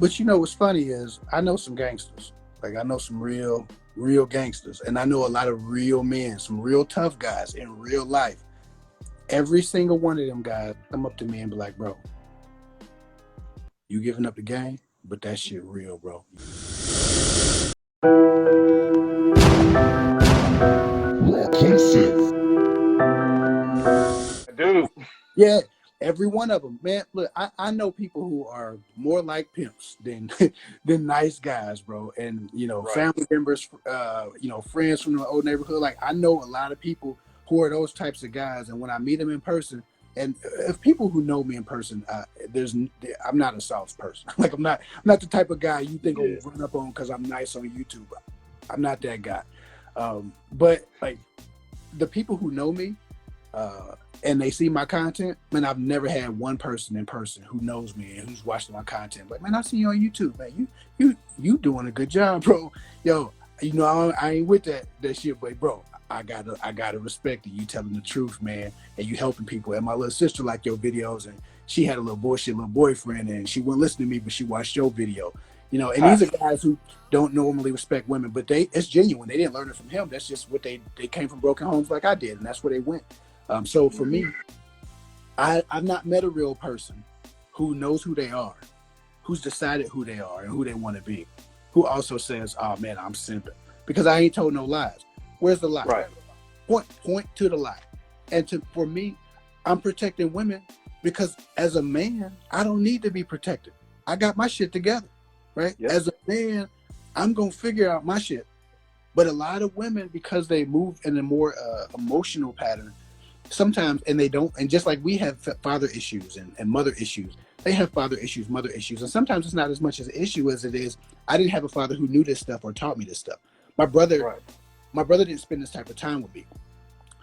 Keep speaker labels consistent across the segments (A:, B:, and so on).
A: But you know what's funny is I know some gangsters. Like I know some real gangsters, and I know a lot of real men, some real tough guys in real life. Every single one of them guys come up to me and be like, "Bro, you giving up the game, but that shit real, bro."
B: Dude.
A: Yeah, every one of them, man. Look, I know people who are more like pimps than than nice guys, bro. And you know,
B: Right.
A: family members, you know, friends from the old neighborhood. Like I know a lot of people who are those types of guys. And when I meet them in person, and if people who know me in person, I'm not a soft person. Like I'm not the type of guy you think
B: Yeah.
A: will run up on because I'm nice on YouTube. I'm not that guy. But like the people who know me, and they see my content, man, I've never had one person in person who knows me and who's watching my content. But man, I see you on YouTube, man. You doing a good job, bro. Yo, you know I ain't with that shit, but bro, I gotta respect it. You telling the truth, man, and you helping people. And my little sister liked your videos, and she had a little bullshit little boyfriend, and she wouldn't listen to me, but she watched your video. You know, and these are guys who don't normally respect women, but it's genuine. They didn't learn it from him. That's just what they came from broken homes like I did, and that's where they went. So for me, I've not met a real person who knows who they are, who's decided who they are and who they want to be, who also says, "Oh man, I'm simping," because I ain't told no lies. Where's the lie?
B: Right.
A: Point to the lie. And for me, I'm protecting women because as a man, I don't need to be protected. I got my shit together, right?
B: Yep.
A: As a man, I'm gonna figure out my shit. But a lot of women, because they move in a more emotional pattern, sometimes, and they don't, and just like we have father issues and mother issues, they have father issues, mother issues, and sometimes it's not as much as an issue as it is I didn't have a father who knew this stuff or taught me this stuff. My brother didn't spend this type of time with me.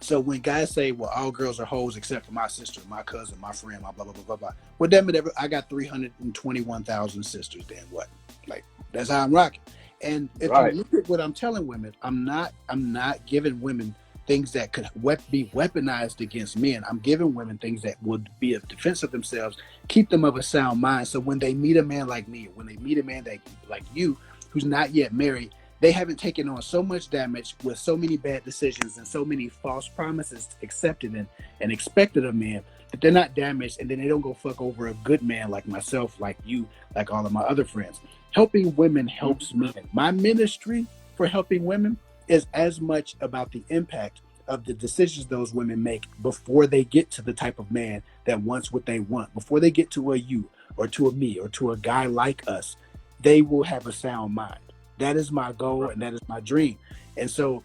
A: So when guys say, well, all girls are hoes except for my sister, my cousin, my friend, my blah blah blah blah blah, well, damn it, I got 321,000 sisters. Then what? Like that's how I'm rocking. And if you look at what I'm telling women, I'm not giving women things that could be weaponized against men. I'm giving women things that would be a defense of themselves, keep them of a sound mind. So when they meet a man like me, when they meet a man like you, who's not yet married, they haven't taken on so much damage with so many bad decisions and so many false promises accepted and expected of men that they're not damaged, and then they don't go fuck over a good man like myself, like you, like all of my other friends. Helping women helps men. My ministry for helping women is as much about the impact of the decisions those women make before they get to the type of man that wants what they want. Before they get to a you or to a me or to a guy like us, they will have a sound mind. That is my goal and that is my dream. And so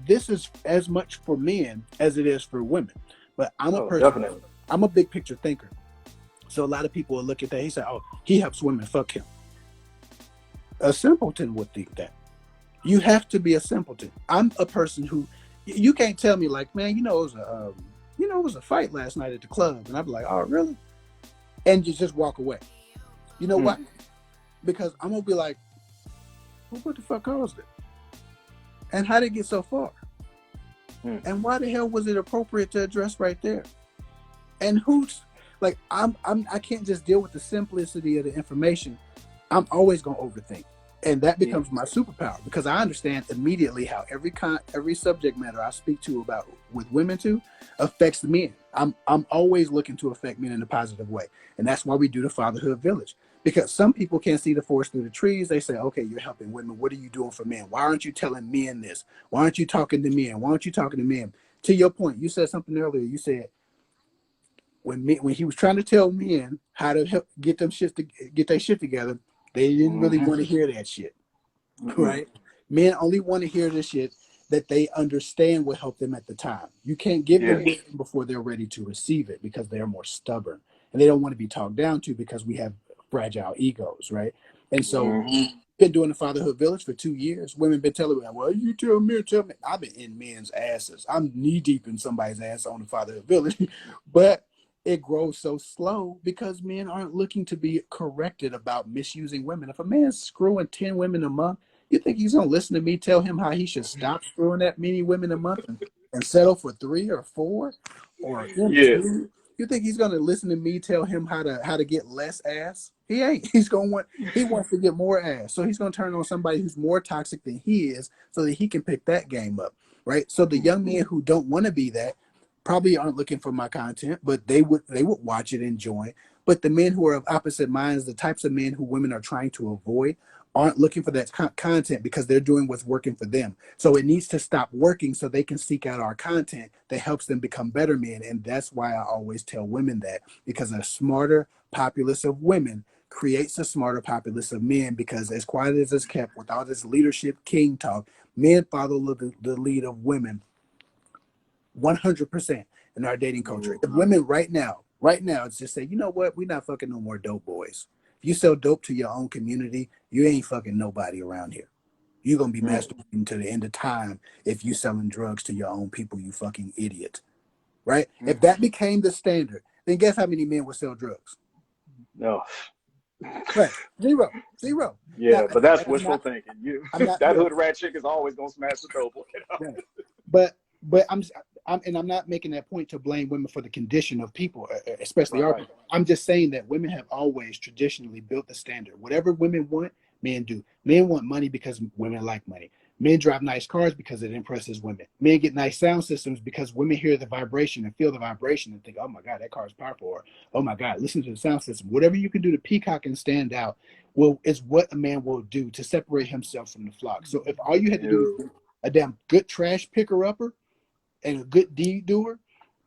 A: this is as much for men as it is for women. But I'm a person, definitely. I'm a big picture thinker. So a lot of people will look at that. He said, "Oh, he helps women, fuck him." A simpleton would think that. You have to be a simpleton. I'm a person who, you can't tell me like, man, it was a fight last night at the club, and I'd be like, "Oh, really?" And you just walk away. You know why? Because I'm gonna be like, well, what the fuck caused it? And how did it get so far? And why the hell was it appropriate to address right there? And who's like, I can't just deal with the simplicity of the information. I'm always gonna overthink. And that becomes my superpower because I understand immediately how every subject matter I speak to about with women too affects men. I'm always looking to affect men in a positive way. And that's why we do the Fatherhood Village. Because some people can't see the forest through the trees. They say, okay, you're helping women. What are you doing for men? Why aren't you telling men this? Why aren't you talking to men? Why aren't you talking to men? To your point, you said something earlier. You said when he was trying to tell men how to help get their shit together, they didn't really want to hear that shit, right? Men only want to hear the shit that they understand will help them at the time. You can't give them wisdom before they're ready to receive it because they're more stubborn and they don't want to be talked down to because we have fragile egos, right? And so been doing the Fatherhood Village for 2 years. Women been telling me, well, you tell me. I've been in men's asses. I'm knee deep in somebody's ass on the Fatherhood Village, but it grows so slow because men aren't looking to be corrected about misusing women. If a man's screwing 10 women a month, you think he's gonna listen to me tell him how he should stop screwing that many women a month and settle for 3 or 4 or 2? You think he's gonna listen to me tell him how to get less ass? He ain't. He wants to get more ass. So he's gonna turn on somebody who's more toxic than he is so that he can pick that game up. Right. So the young men who don't want to be that probably aren't looking for my content, but they would watch it and join. But the men who are of opposite minds, the types of men who women are trying to avoid, aren't looking for that content because they're doing what's working for them. So it needs to stop working so they can seek out our content that helps them become better men. And that's why I always tell women that, because a smarter populace of women creates a smarter populace of men, because as quiet as it's kept, with all this leadership king talk, men follow the lead of women 100% in our dating culture. If women right now, it's just say, you know what, we're not fucking no more dope boys. If you sell dope to your own community, you ain't fucking nobody around here. You're gonna be masturbating to the end of time if you selling drugs to your own people, you fucking idiot. Right? If that became the standard, then guess how many men would sell drugs?
B: No.
A: Right. Zero.
B: Yeah,
A: Now,
B: but that's wishful thinking. That hood rat chick is always gonna smash the dope boy.
A: Right. But I'm not making that point to blame women for the condition of people, especially our people. I'm just saying that women have always traditionally built the standard. Whatever women want, men do. Men want money because women like money. Men drive nice cars because it impresses women. Men get nice sound systems because women hear the vibration and feel the vibration and think, oh my God, that car is powerful. Or, oh my God, listen to the sound system. Whatever you can do to peacock and stand out is what a man will do to separate himself from the flock. So if all you had to do is a damn good trash picker-upper and a good deed doer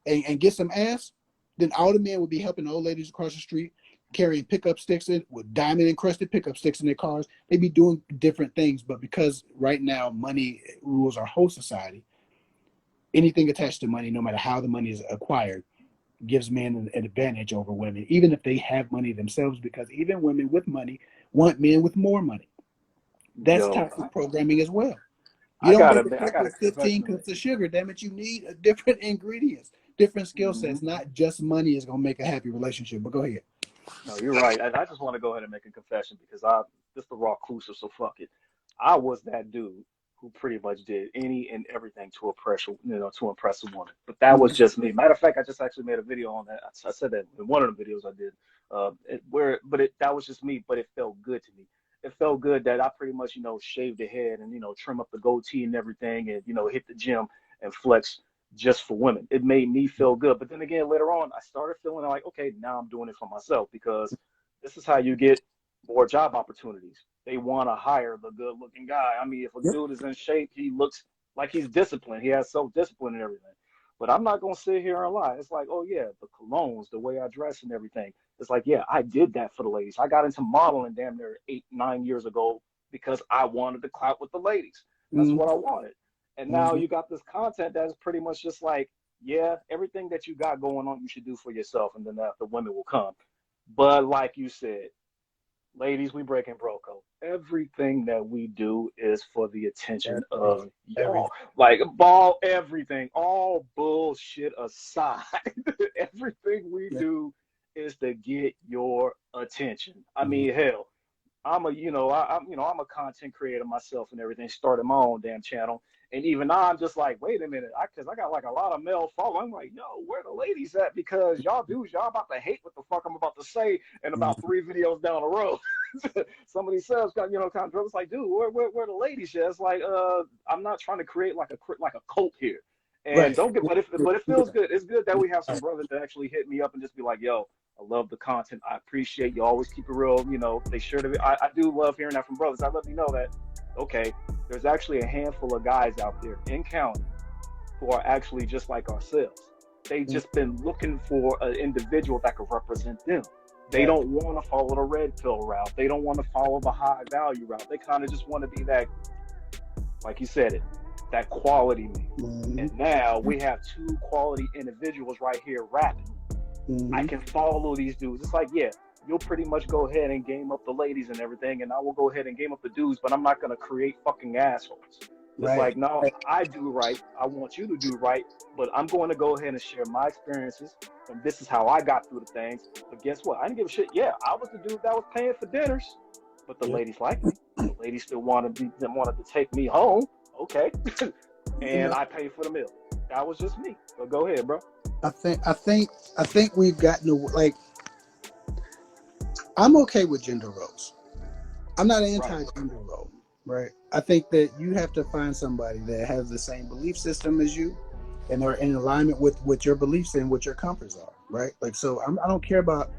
A: and get some ass, then all the men would be helping the old ladies across the street carrying pickup sticks with diamond encrusted pickup sticks in their cars. They'd be doing different things, but because right now money rules our whole society, anything attached to money, no matter how the money is acquired, gives men an advantage over women, even if they have money themselves, because even women with money want men with more money. That's toxic programming as well. You don't make a cake with 15 cups of sugar. Damn it, you need different ingredients, different skill sets. Not just money is going to make a happy relationship. But go ahead.
B: No, you're right. And I just want to go ahead and make a confession because this the raw crucial, so fuck it. I was that dude who pretty much did any and everything to impress a woman. But that was just me. Matter of fact, I just actually made a video on that. I said that in one of the videos I did, that was just me, but it felt good to me. It felt good that I pretty much, shaved the head and, trim up the goatee and everything and, hit the gym and flex just for women. It made me feel good. But then again, later on, I started feeling like, okay, now I'm doing it for myself, because this is how you get more job opportunities. They want to hire the good looking guy. I mean, if a dude is in shape, he looks like he's disciplined. He has self-discipline and everything. But I'm not going to sit here and lie. It's like, oh, yeah, the colognes, the way I dress and everything. It's like, yeah, I did that for the ladies. I got into modeling damn near 8-9 years ago because I wanted to clout with the ladies. That's what I wanted. And now you got this content that's pretty much just like, yeah, everything that you got going on, you should do for yourself, and then the women will come. But like you said, ladies, we breaking bro code. Everything that we do is for the attention of y'all. Like, everything, all bullshit aside, everything we do is to get your attention. I mean, hell, I'm a content creator myself and everything. Started my own damn channel. And even now, I'm just like, wait a minute, because I got like a lot of male following. I'm like, yo, where the ladies at? Because y'all about to hate what the fuck I'm about to say in about 3 videos down the road. Some of these subs got, kind of drunk. It's like, dude, where the ladies at? It's like, I'm not trying to create like a cult here. And but it feels good. It's good that we have some brothers that actually hit me up and just be like, yo, I love the content. I appreciate you. Always keep it real. They sure to be. I do love hearing that from brothers. I let me know that, okay, there's actually a handful of guys out there in county who are actually just like ourselves. They just been looking for an individual that could represent them. They don't want to follow the red pill route. They don't want to follow the high value route. They kind of just want to be that, like you said it, that quality man. And now we have 2 quality individuals right here rapping. I can follow these dudes. It's like, yeah, you'll pretty much go ahead and game up the ladies and everything, and I will go ahead and game up the dudes, but I'm not going to create fucking assholes. It's like, no, I do right. I want you to do right, but I'm going to go ahead and share my experiences, and this is how I got through the things. But guess what? I didn't give a shit. Yeah, I was the dude that was paying for dinners, but the ladies liked me. The ladies still wanted to take me home. Okay. And I paid for the meal. That was just me. But go ahead, bro.
A: I think we've gotten to, like, I'm okay with gender roles. I'm not
B: Right.
A: anti-gender role, right? I think that you have to find somebody that has the same belief system as you, and are in alignment with what your beliefs and what your comforts are, right? Like, so I don't care about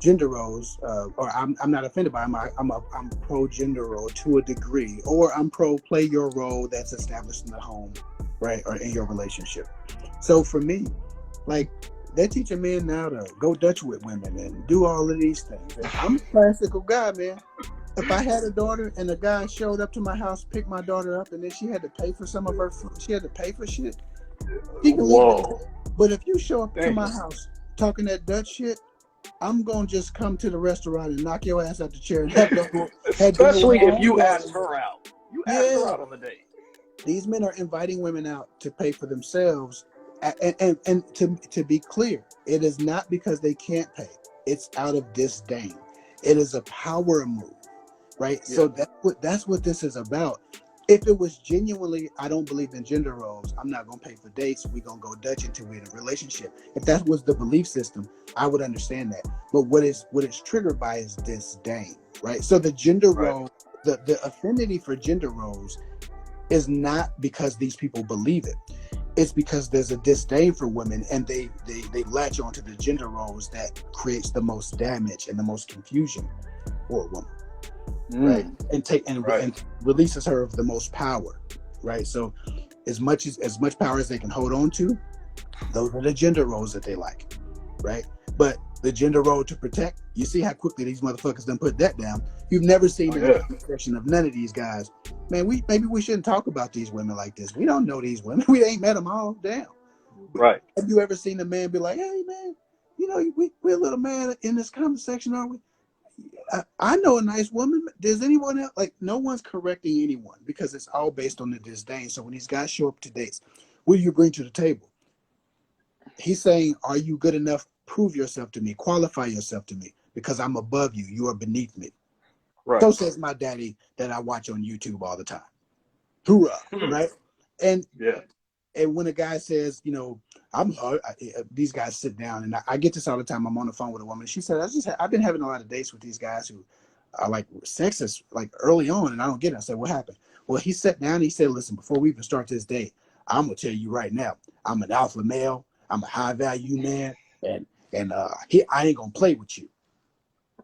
A: gender roles, or I'm not offended by them. I'm pro gender role to a degree, or I'm pro play your role that's established in the home, right, or in your relationship. So for me, like, they're teaching men now to go Dutch with women and do all of these things. And I'm a classical guy, man. If I had a daughter and a guy showed up to my house, picked my daughter up, and then she had to pay for some of her food, she had to pay for shit. She can leave it.
B: Whoa.
A: But if you show up to
B: Damn.
A: my house talking that Dutch shit, I'm gonna just come to the restaurant and knock your ass out the chair and have dinner with
B: Especially
A: my
B: if
A: own
B: you
A: daughter.
B: asked her out. You asked her
A: Yeah,
B: out on the date.
A: these men are inviting women out to pay for themselves, and to be clear, it is not because they can't pay. It's out of disdain. It is a power move, right?
B: Yeah.
A: So that's what this is about. If it was genuinely, I don't believe in gender roles, I'm not gonna pay for dates, we're gonna go Dutch until we're in a relationship. If that was the belief system, I would understand that. But what it's triggered by is disdain, right? So the gender
B: Right.
A: role, the affinity for gender roles is not because these people believe it. It's because there's a disdain for women, and they latch onto the gender roles that creates the most damage and the most confusion for a woman, right?
B: Mm.
A: And
B: Right.
A: and releases her of the most power, right? So as much power as they can hold on to, those are the gender roles that they like, right? But the gender role to protect, you see how quickly these motherfuckers done put that down. You've never seen
B: Oh
A: in the
B: yeah.
A: comment section of none of these guys, man, maybe we shouldn't talk about these women like this. We don't know these women. We ain't met them all. Damn.
B: Right.
A: Have you ever seen a man be like, hey, man, we're a little mad in this comment section, are we? I know a nice woman. Does anyone else? Like, no one's correcting anyone because it's all based on the disdain. So when these guys show up to dates, what do you bring to the table? He's saying, are you good enough? Prove yourself to me. Qualify yourself to me because I'm above you. You are beneath me.
B: Right.
A: So says my daddy that I watch on YouTube all the time. Hoorah, right? And
B: Yeah.
A: and when a guy says, these guys sit down, and I get this all the time. I'm on the phone with a woman. She said, I've been having a lot of dates with these guys who are like sexist, like early on, and I don't get it. I said, what happened? Well, he sat down and he said, listen, before we even start this date, I'm gonna tell you right now, I'm an alpha male, I'm a high value man, and I ain't gonna play with you.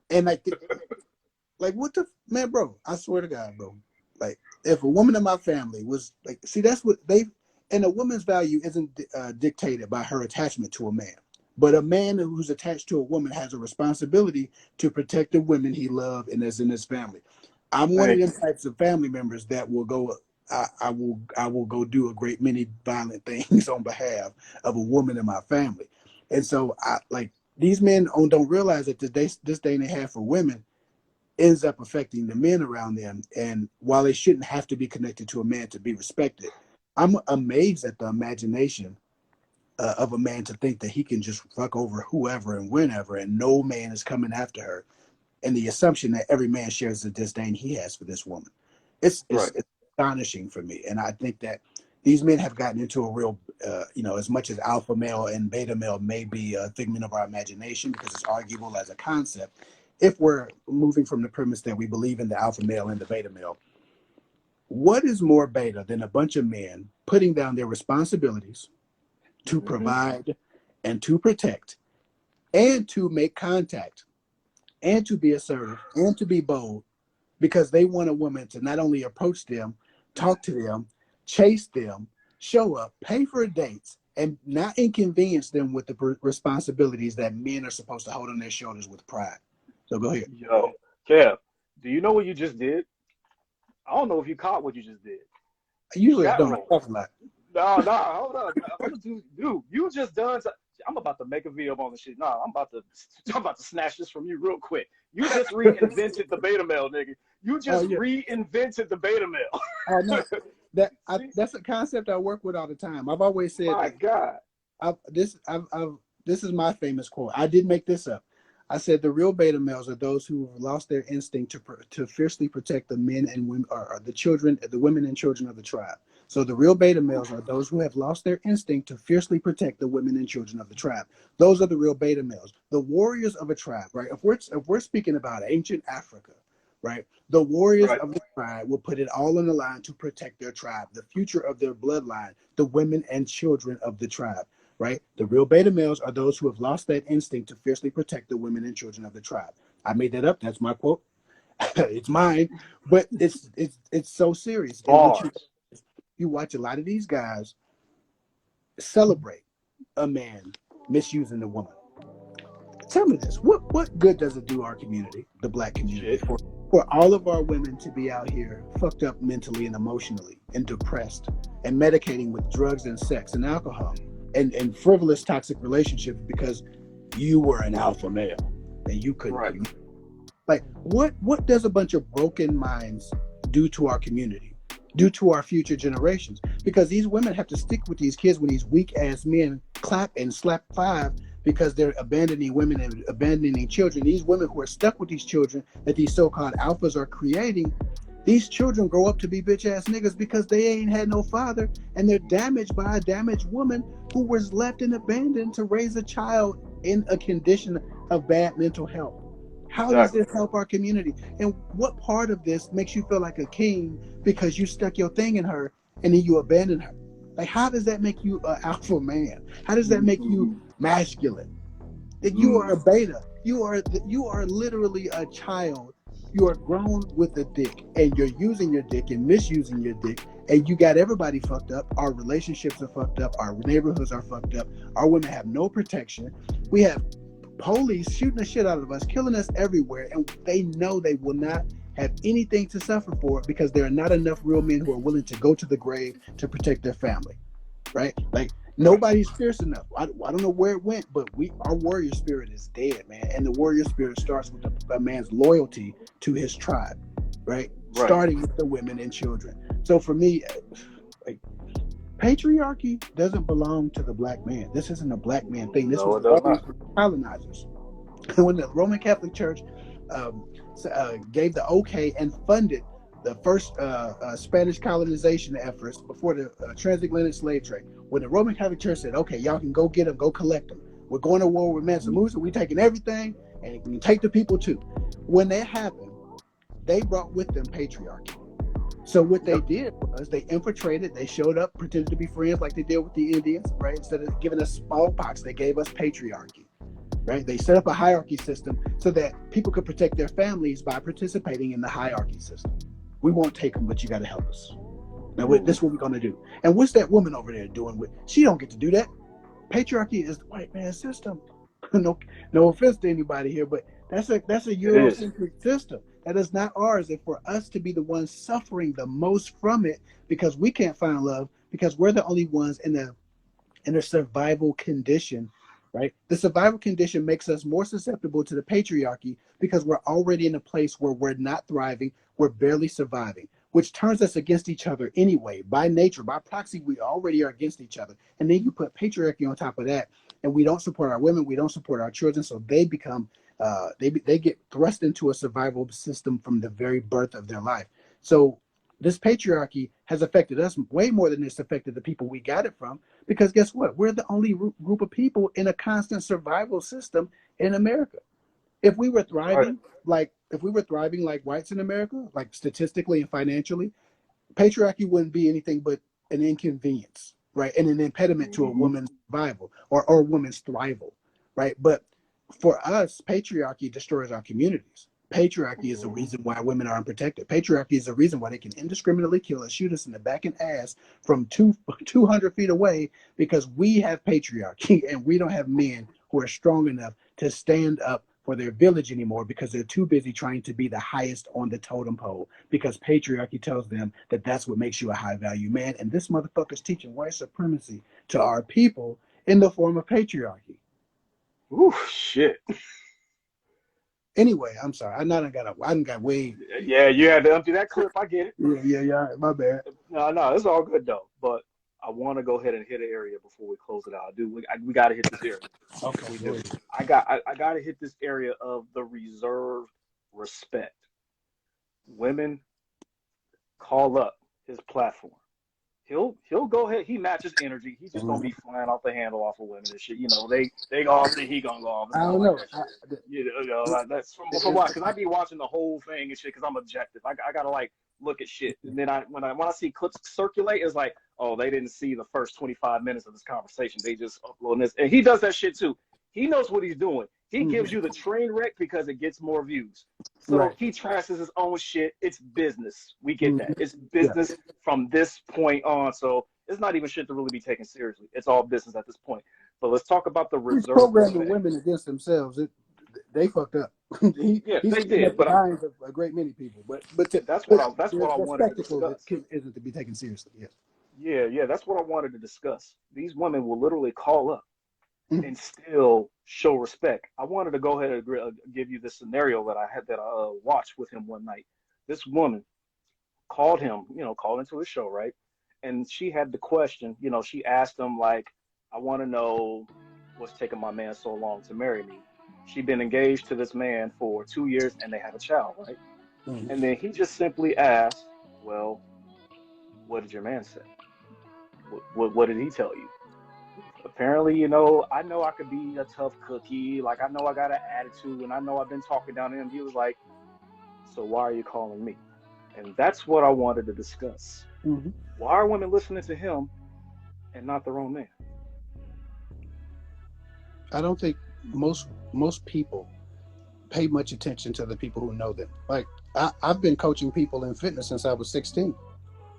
A: And like what the man, bro? I swear to God, bro. Like, if a woman in my family was like, see, that's what they, and a woman's value isn't dictated by her attachment to a man. But a man who's attached to a woman has a responsibility to protect the women he loves and is in his family. I'm one of
B: Thank
A: them
B: you.
A: types of family members that will go. I will go do a great many violent things on behalf of a woman in my family, and so I like these men don't realize that this day they have for women ends up affecting the men around them. And while they shouldn't have to be connected to a man to be respected, I'm amazed at the imagination of a man to think that he can just fuck over whoever and whenever, and no man is coming after her. And the assumption that every man shares the disdain he has for this woman.
B: Right.
A: It's astonishing for me. And I think that these men have gotten into a real, as much as alpha male and beta male may be a figment of our imagination because it's arguable as a concept, if we're moving from the premise that we believe in the alpha male and the beta male, what is more beta than a bunch of men putting down their responsibilities to
B: Mm-hmm.
A: provide and to protect and to make contact and to be assertive and to be bold because they want a woman to not only approach them, talk to them, chase them, show up, pay for dates, and not inconvenience them with the responsibilities that men are supposed to hold on their shoulders with pride. So go ahead.
B: Yo, Kev, do you know what you just did? I don't know if you caught what you just did.
A: Usually I
B: Chat
A: don't. I
B: roll.
A: talk a lot.
B: No, no, hold on. I'm gonna do, dude. You just done. I'm about to make a video on this shit. No, I'm about to snatch this from you real quick. You just reinvented the beta male, nigga. You
A: Oh
B: just
A: yeah.
B: reinvented the beta male.
A: Oh no. That's a concept I work with all the time. I've always said
B: My God.
A: this is my famous quote. I did make this up. I said the real beta males are those who have lost their instinct to fiercely protect the men and women, or the children, the women and children of the tribe. So the real beta males are those who have lost their instinct to fiercely protect the women and children of the tribe. Those are the real beta males, the warriors of a tribe, right? If we're speaking about ancient Africa, right? The warriors
B: Right.
A: of the tribe will put it all on the line to protect their tribe, the future of their bloodline, the women and children of the tribe, right? The real beta males are those who have lost that instinct to fiercely protect the women and children of the tribe. I made that up. That's my quote. It's mine, but it's so serious. And what
B: Bars.
A: you watch a lot of these guys celebrate a man misusing a woman. Tell me this: what good does it do our community, the black community,
B: Shit.
A: for all of our women to be out here fucked up mentally and emotionally and depressed and medicating with drugs and sex and alcohol and frivolous toxic relationships because you were an alpha male and you couldn't
B: Right.
A: like what does a bunch of broken minds do to our community, do to our future generations? Because these women have to stick with these kids when these weak ass men clap and slap five because they're abandoning women and abandoning children. These women who are stuck with these children that these so-called alphas are creating, these children grow up to be bitch ass niggas because they ain't had no father and they're damaged by a damaged woman who was left and abandoned to raise a child in a condition of bad mental health. How does
B: Exactly.
A: this help our community? And what part of this makes you feel like a king because you stuck your thing in her and then you abandon her? Like, how does that make you an alpha man? How does that make you
B: Mm-hmm.
A: masculine? That you are a
B: Mm.
A: beta. You are literally a child. You are grown with a dick, and you're using your dick and misusing your dick, and you got everybody fucked up. Our relationships are fucked up. Our neighborhoods are fucked up. Our women have no protection. We have police shooting the shit out of us, killing us everywhere, and they know they will not have anything to suffer for it because there are not enough real men who are willing to go to the grave to protect their family, right? Like
B: Right.
A: nobody's fierce enough. I don't know where it went, but our warrior spirit is dead, man. And the warrior spirit starts with a man's loyalty to his tribe, right?
B: Right.
A: Starting with the women and children. So for me, like patriarchy doesn't belong to the black man. This isn't a black man thing. This
B: No,
A: was
B: it does
A: always
B: not.
A: colonizers. When the Roman Catholic Church um, gave the okay and funded the first Spanish colonization efforts before the transatlantic slave trade, when the Roman Catholic Church said, okay, y'all can go get them, go collect them. We're going to war with Mansa Musa. We're taking everything and we can take the people too. When that happened, they brought with them patriarchy. So what they
B: Yep.
A: did was they infiltrated, they showed up, pretended to be friends like they did with the Indians, right? Instead of giving us smallpox, they gave us patriarchy, right? They set up a hierarchy system so that people could protect their families by participating in the hierarchy system. We won't take them, but you got to help us. Now, this is what we're going to do. And what's that woman over there doing with? She don't get to do that. Patriarchy is the white man's system. no, no offense to anybody here, but that's a
B: It is.
A: Eurocentric system. That is not ours. And for us to be the ones suffering the most from it because we can't find love because we're the only ones in a survival condition, right? The survival condition makes us more susceptible to the patriarchy because we're already in a place where we're not thriving, we're barely surviving, which turns us against each other anyway. By nature, by proxy, we already are against each other. And then you put patriarchy on top of that, and we don't support our women, we don't support our children, so they become they get thrust into a survival system from the very birth of their life. So this patriarchy has affected us way more than it's affected the people we got it from. Because guess what? We're the only group of people in a constant survival system in America. If we were
B: Right.
A: thriving, like whites in America, like statistically and financially, patriarchy wouldn't be anything but an inconvenience, right? And an impediment to a
B: Mm-hmm.
A: woman's survival or a woman's thrival, right? But for us, patriarchy destroys our communities. Patriarchy is the reason why women are unprotected. Patriarchy is the reason why they can indiscriminately kill us, shoot us in the back and ass from 200 feet away because we have patriarchy and we don't have men who are strong enough to stand up for their village anymore because they're too busy trying to be the highest on the totem pole because patriarchy tells them that that's what makes you a high value man. And this motherfucker's teaching white supremacy to our people in the form of patriarchy.
B: Ooh, shit.
A: Anyway, I'm sorry. I done got way.
B: Yeah, you had to empty that clip. I get it.
A: Yeah. My bad.
B: No, no, it's all good though. But I want to go ahead and hit an area before we close it out. I do. We got to hit this area.
A: Okay,
B: We
A: go
B: do.
A: ahead.
B: I got to hit this area of the reserved respect. Women call up his platform. he'll go ahead. He matches energy. He's just gonna be flying off the handle off of women and shit. You know, they go off, then he gonna go off. It's
A: I
B: not
A: don't
B: like
A: know.
B: that shit. Like, that's from what, because I be watching the whole thing and shit because I'm objective. I gotta like look at shit, and then when I see clips circulate, it's like, oh, they didn't see the first 25 minutes of this conversation. They just uploading this, and he does that shit too. He knows what he's doing. He gives you the train wreck because it gets more views. So
A: Right.
B: he trashes his own shit. It's business. We get that. It's
A: Yeah.
B: business from this point on. So it's not even shit to really be taken seriously. It's all business at this point. But let's talk about the
A: He's
B: reserved
A: programming
B: respect.
A: women against themselves. They fucked up.
B: Yeah,
A: He's
B: they
A: looking
B: did.
A: at the
B: But
A: minds of a great many people. But
B: that's what I
A: the
B: wanted to
A: spectacle that
B: discuss.
A: isn't to be taken seriously. Yes.
B: Yeah, that's what I wanted to discuss. These women will literally call up
A: Mhm.
B: and still show respect. I wanted to go ahead and give you the scenario that I watched with him one night. This woman called him, called into his show, right? And she had the question, she asked him like, I want to know what's taking my man so long to marry me. She'd been engaged to this man for 2 years and they have a child, right?
A: Mhm.
B: And then he just simply asked, well, what did your man say? What did he tell you? Apparently, I know I could be a tough cookie. Like, I know I got an attitude and I know I've been talking down to him. He was like, so why are you calling me? And that's what I wanted to discuss.
A: Mhm.
B: Why are women listening to him and not their own man?
A: I don't think most people pay much attention to the people who know them. Like I've been coaching people in fitness since I was 16.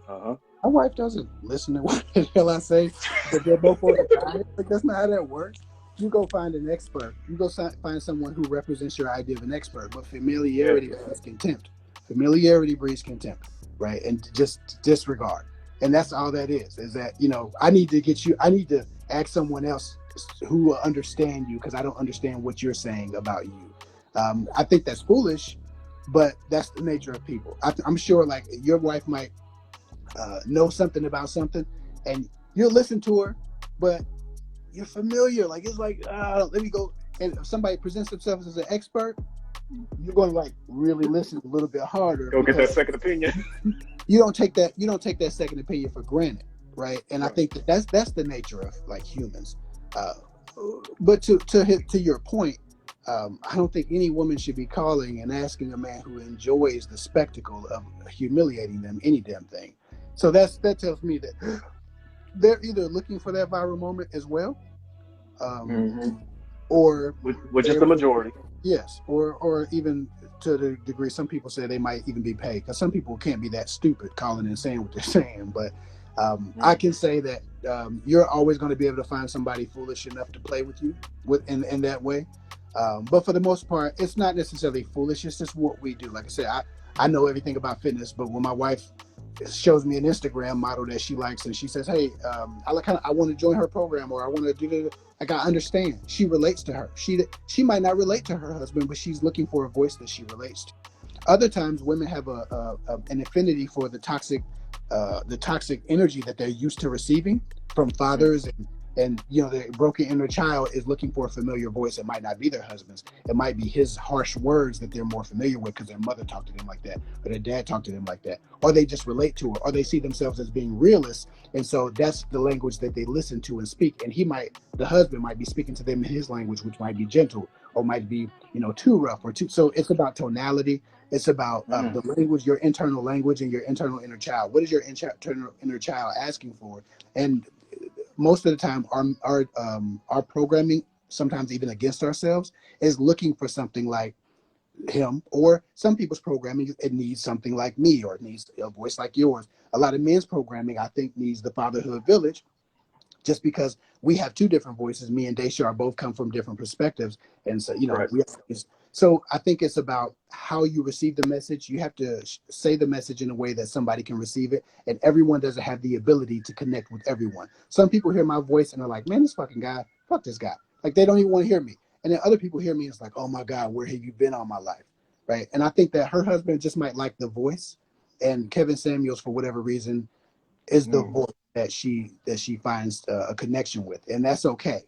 B: Uh-huh.
A: My wife doesn't listen to what the hell I say, but they're both on the diet. Like, that's not how that works. You go find an expert. You go find someone who represents your idea of an expert. But
B: Yeah.
A: familiarity breeds contempt. Familiarity breeds contempt, right? And just disregard. And that's all that is. Is that I need to get you. I need to ask someone else who will understand you because I don't understand what you're saying about you. I think that's foolish, but that's the nature of people. I'm sure, like your wife might know something about something, and you'll listen to her, but you're familiar. Like it's like, let me go. And if somebody presents themselves as an expert, you're going to like really listen a little bit harder
B: Go get that
A: because
B: second opinion.
A: you don't take that second opinion for granted, right? And I
B: Right.
A: think that's the nature of like humans. Uh, but to your point, I don't think any woman should be calling and asking a man who enjoys the spectacle of humiliating them any damn thing. So that tells me that they're either looking for that viral moment as well, um,
B: Mm-hmm.
A: or
B: Which is
A: they're
B: the majority.
A: yes, or even to the degree some people say they might even be paid because some people can't be that stupid calling and saying what they're saying. But I
B: Mm-hmm.
A: can say that you're always going to be able to find somebody foolish enough to play with you in that way. But for the most part, it's not necessarily foolish. It's just what we do. Like I said, I know everything about fitness, but when my wife shows me an Instagram model that she likes and she says, "Hey, I want to join her program or I want to do the," like I understand. She relates to her. She might not relate to her husband, but she's looking for a voice that she relates to. Other times, women have an affinity for the toxic energy that they're used to receiving from fathers, and the broken inner child is looking for a familiar voice. It might not be their husband's. It might be his harsh words that they're more familiar with because their mother talked to them like that, or their dad talked to them like that, or they just relate to it, or they see themselves as being realists, and so that's the language that they listen to and speak. And the husband might be speaking to them in his language, which might be gentle or might be too rough or too. So it's about tonality. It's about
B: Mm-hmm.
A: the language, your internal language, and your internal inner child. What is your internal inner child asking for? And most of the time, our programming, sometimes even against ourselves, is looking for something like him, or some people's programming, it needs something like me, or it needs a voice like yours. A lot of men's programming, I think, needs the Fatherhood Village, just because we have two different voices. Me and Daeshar both come from different perspectives, and so
B: Right.
A: so I think it's about how you receive the message. You have to say the message in a way that somebody can receive it, and everyone doesn't have the ability to connect with everyone. Some people hear my voice and they're like, "Man, this fucking guy, fuck this guy." Like they don't even want to hear me. And then other people hear me and it's like, "Oh my God, where have you been all my life?" Right? And I think that her husband just might like the voice, and Kevin Samuels, for whatever reason, is the
B: Mm.
A: voice that she finds a connection with, and that's okay.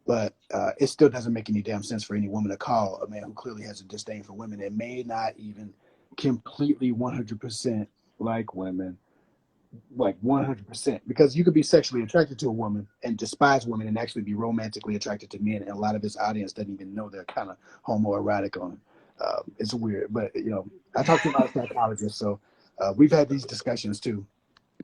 A: But it still doesn't make any damn sense for any woman to call a man who clearly has a disdain for women and may not even completely 100% like women like 100%, because you could be sexually attracted to a woman and despise women and actually be romantically attracted to men, and a lot of his audience doesn't even know they're kind of homoerotic on him. It's weird, but I talk to a lot of psychologists, so we've had these discussions too.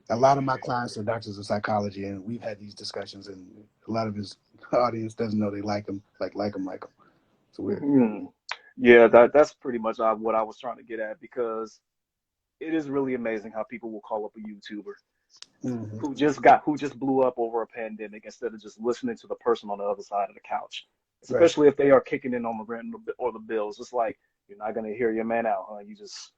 A: A lot of my clients are doctors of psychology, and we've had these discussions, and a lot of his audience doesn't know they like him, like him. It's weird.
B: Mhm. Yeah, that's pretty much what I was trying to get at because it is really amazing how people will call up a YouTuber
A: Hmm.
B: who just blew up over a pandemic instead of just listening to the person on the other side of the couch.
A: Right.
B: Especially if they are kicking in on the rent or the bills. It's like you're not gonna hear your man out, huh? You just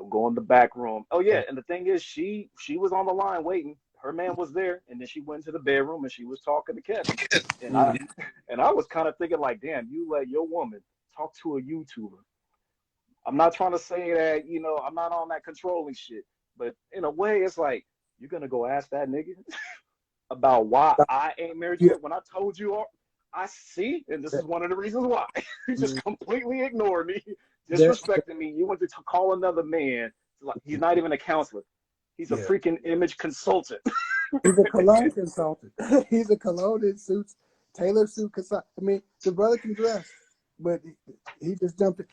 B: go in the back room. Oh yeah, and the thing is, she was on the line waiting. Her man was there, and then she went to the bedroom and she was talking to Kevin. And I
A: Hmm.
B: and I was kind of thinking like, damn, you let your woman talk to a YouTuber. I'm not trying to say that, I'm not on that controlling shit, but in a way, it's like you're gonna go ask that nigga about why I ain't married
A: Yeah.
B: yet when I told you I see, and this is one of the reasons why. You just completely ignored me,
A: There,
B: disrespecting me. You went to call another man. Like, he's not even a counselor. He's a
A: yeah.
B: freaking image consultant.
A: He's a cologne consultant. He's a cologne that suits tailor suit consultant. I mean, the brother can dress, but he just jumped it.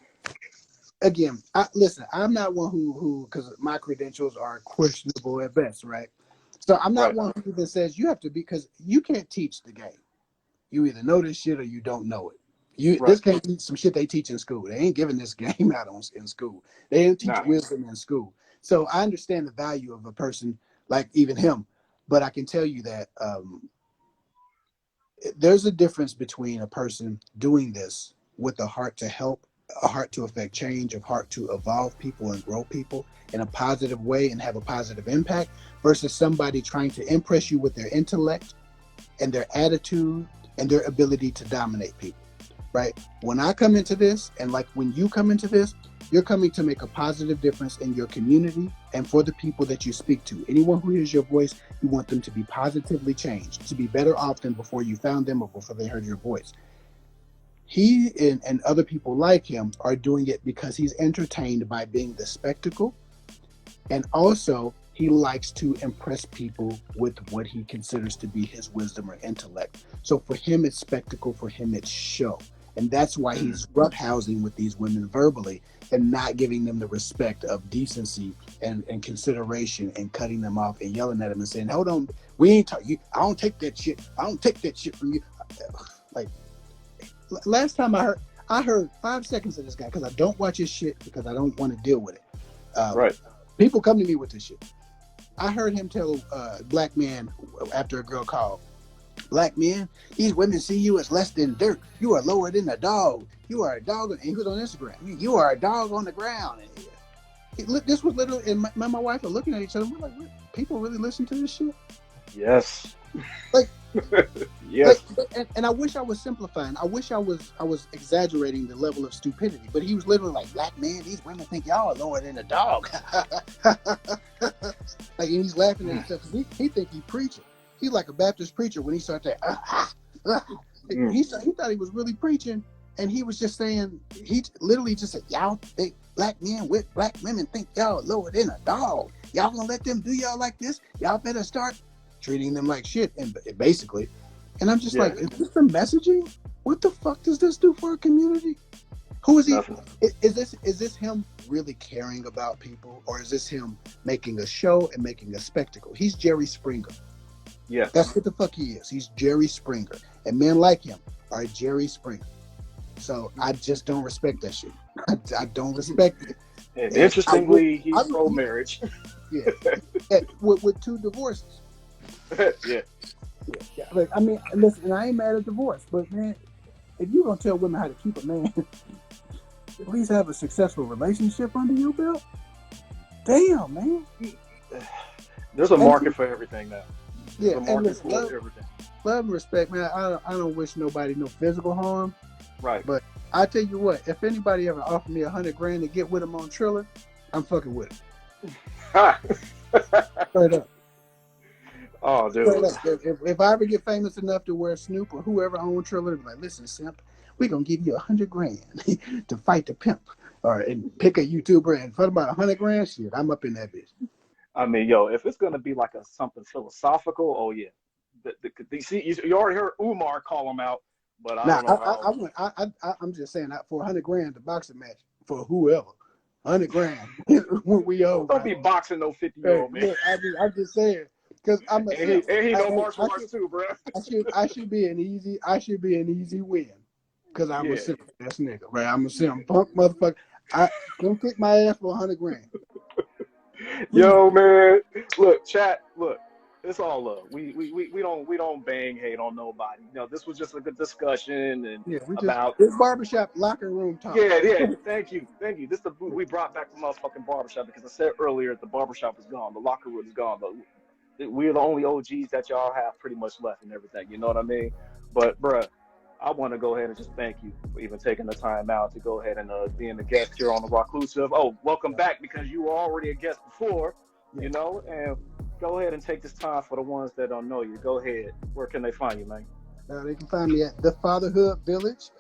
A: Again, listen, I'm not one who because my credentials are questionable at best, right? So I'm not
B: Right,
A: one who even says you have to be, because you can't teach the game. You either know this shit or you don't know it.
B: right.
A: This can't be some shit they teach in school. They ain't giving this game out in school. They don't teach
B: Nah.
A: wisdom in school. So I understand the value of a person like even him, but I can tell you that there's a difference between a person doing this with a heart to help, a heart to affect change, a heart to evolve people and grow people in a positive way and have a positive impact, versus somebody trying to impress you with their intellect and their attitude and their ability to dominate people. Right? When I come into this, and like when you come into this, you're coming to make a positive difference in your community and for the people that you speak to. Anyone who hears your voice, you want them to be positively changed, to be better off than before you found them or before they heard your voice. He and other people like him are doing it because he's entertained by being the spectacle, and also he likes to impress people with what he considers to be his wisdom or intellect. So for him, it's spectacle. For him, it's show. And that's why
B: Mm.
A: he's roughhousing with these women verbally and not giving them the respect of decency and consideration, and cutting them off and yelling at them and saying, hold on, we ain't talking. I don't take that shit. I don't take that shit from you. Like last time I heard 5 seconds of this guy, because I don't watch his shit because I don't want to deal with it. Um,
B: Right.
A: People come to me with this shit. I heard him tell a black man after a girl called, black men, these women see you as less than dirt. You are lower than a dog. You are a dog. And he was on Instagram. You are a dog on the ground. This was literally, and my wife are looking at each other. We're like, what? People really listen to this shit?
B: Yes.
A: Like, like,
B: Yes.
A: and I wish I was simplifying. I wish I was exaggerating the level of stupidity. But he was literally like, black man, these women think y'all are lower than a dog. Like, and he's laughing at
B: Mm.
A: himself because he think he preaching. He's like a Baptist preacher when he started that.
B: Mm.
A: He thought he was really preaching, and he was just saying, he literally just said, y'all think black men with black women think y'all lower than a dog. Y'all gonna let them do y'all like this? Y'all better start treating them like shit. And basically, and I'm just
B: Yeah.
A: like, is this the messaging? What the fuck does this do for a community? Who is he?
B: Nothing.
A: Is this him really caring about people, or is this him making a show and making a spectacle? He's Jerry Springer.
B: Yes.
A: That's what the fuck he is. He's Jerry Springer, and men like him are Jerry Springer. So I just don't respect that shit. I don't respect it.
B: And
A: And
B: interestingly,
A: I
B: he's
A: would,
B: pro-marriage.
A: yeah, with 2 divorces.
B: Yeah.
A: Yeah. Like, I mean, listen, and I ain't mad at divorce, but man, if you're gonna tell women how to keep a man, at least have a successful relationship under your belt. Damn, man.
B: There's a
A: And
B: market for everything now. There's
A: yeah,
B: a
A: and
B: market
A: listen,
B: for everything.
A: love and respect, man. I don't wish nobody no physical harm,
B: Right.
A: but I tell you what, if anybody ever offered me $100,000 to get with him on Triller, I'm fucking with it.
B: Ha!
A: Straight up.
B: Oh,
A: Straight
B: dude.
A: up. If I ever get famous enough to where Snoop or whoever owns Triller be like, listen, simp, we gonna give you $100,000 to fight the pimp, or and pick a YouTuber and for about $100,000, shit, I'm up in that bitch.
B: I mean, yo, if it's gonna be like a something philosophical, oh yeah. See, you already heard Umar call him out, but I
A: Now,
B: don't know how.
A: I'm just saying that for $100,000, the boxing match for whoever, $100,000 when we
B: Don't
A: over.
B: be boxing no 50-year
A: Hey,
B: old man.
A: look, I'm just saying because I'm a simp.
B: And he know
A: I,
B: martial arts too, bro.
A: I should be an easy win because I'm a
B: Yeah.
A: simp ass nigga, right? I'm a simp punk motherfucker. I don't kick my ass for $100,000. Please.
B: Yo, man. Look, chat. Look, it's all love. We don't bang hate on nobody. You know, this was just a good discussion and
A: Yeah,
B: about.
A: it's barbershop locker room talk.
B: Yeah, yeah. Thank you, thank you. This the we brought back the motherfucking barbershop because I said earlier the barbershop is gone, the locker room is gone, but we're the only OGs that y'all have pretty much left and everything. You know what I mean? But bruh, I want to go ahead and just thank you for even taking the time out to go ahead and being a guest here on the Rocklusive. Oh, welcome back because you were already a guest before,
A: Yeah.
B: you know. And go ahead and take this time for the ones that don't know you. Go ahead. Where can they find you, man?
A: They can find me at the Fatherhood Village,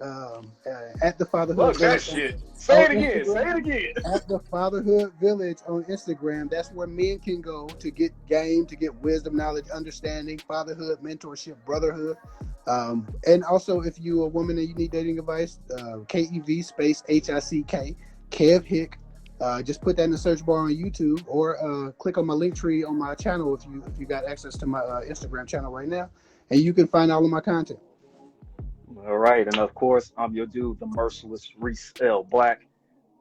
A: at the Fatherhood
B: Fuck that
A: Village
B: shit. Say
A: on
B: it again. Say
A: Instagram.
B: it again.
A: At the Fatherhood Village on Instagram. That's where men can go to get game, to get wisdom, knowledge, understanding, fatherhood, mentorship, brotherhood. And also, if you're a woman and you need dating advice, KEV space HICK, Kev Hick. Just put that in the search bar on YouTube, or click on my link tree on my channel if you got access to my Instagram channel right now, and you can find all of my content.
B: All right, and of course, I'm your dude, the merciless Reese L. Black.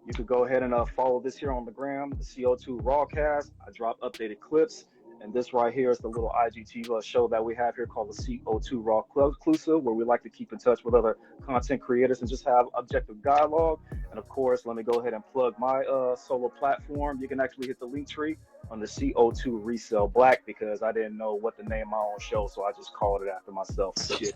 B: You could go ahead and follow this here on the gram, the CO2 Rawcast. I drop updated clips. And this right here is the little IGTV show that we have here called the CO2 Raw Clusive, where we like to keep in touch with other content creators and just have objective dialogue. And of course, let me go ahead and plug my solo platform. You can actually hit the link tree on the CO2 Resell Black because I didn't know what to name my own show, so I just called it after myself and shit.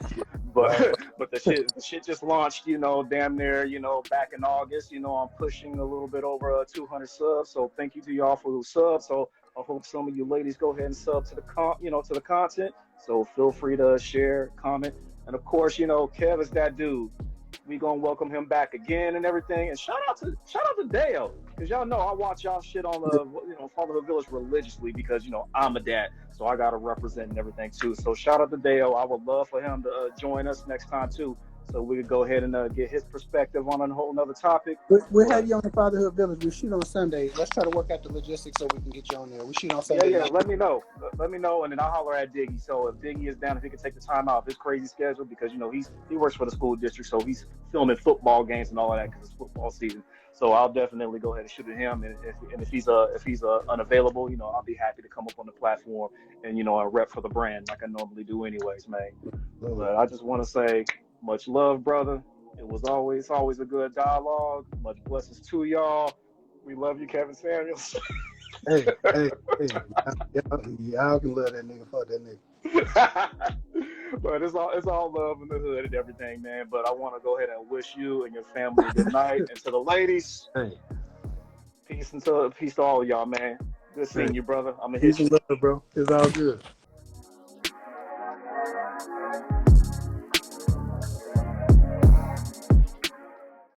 B: But but the shit just launched, you know, damn near, you know, back in August. You know, I'm pushing a little bit over 200 subs, so thank you to y'all for those subs. So I hope some of you ladies go ahead and sub to the to the content. So feel free to share, comment, and of course, you know, Kev is that dude. We gonna welcome him back again and everything. And shout out to Dale, because y'all know I watch y'all shit on the Fatherhood Village religiously because you know I'm a dad, so I gotta represent and everything too. So shout out to Dale. I would love for him to join us next time too, so we could go ahead and get his perspective on a whole nother topic.
A: We'll have you on the Fatherhood Village. We shoot on Sunday. Let's try to work out the logistics so we can get you on there. We shoot on
B: Yeah,
A: Sunday
B: yeah.
A: night.
B: Let me know. Let me know, and then I'll holler at Diggy. So if Diggy is down, if he can take the time out of his crazy schedule, because you know he works for the school district, so he's filming football games and all of that because it's football season. So I'll definitely go ahead and shoot at him, and if he's unavailable, you know, I'll be happy to come up on the platform and you know I rep for the brand like I normally do, anyways, man. But I just want to say much love, brother. It was always a good dialogue. Much blessings to y'all. We love you, Kevin Samuels.
A: Hey, y'all can love that nigga. Fuck that nigga.
B: But it's all love in the hood and everything, man. But I want to go ahead and wish you and your family good night, and to the ladies,
A: Hey,
B: peace to all of y'all, man. Good seeing
A: hey.
B: you, brother. I'm gonna
A: Peace
B: hit you.
A: and love, bro. It's all good.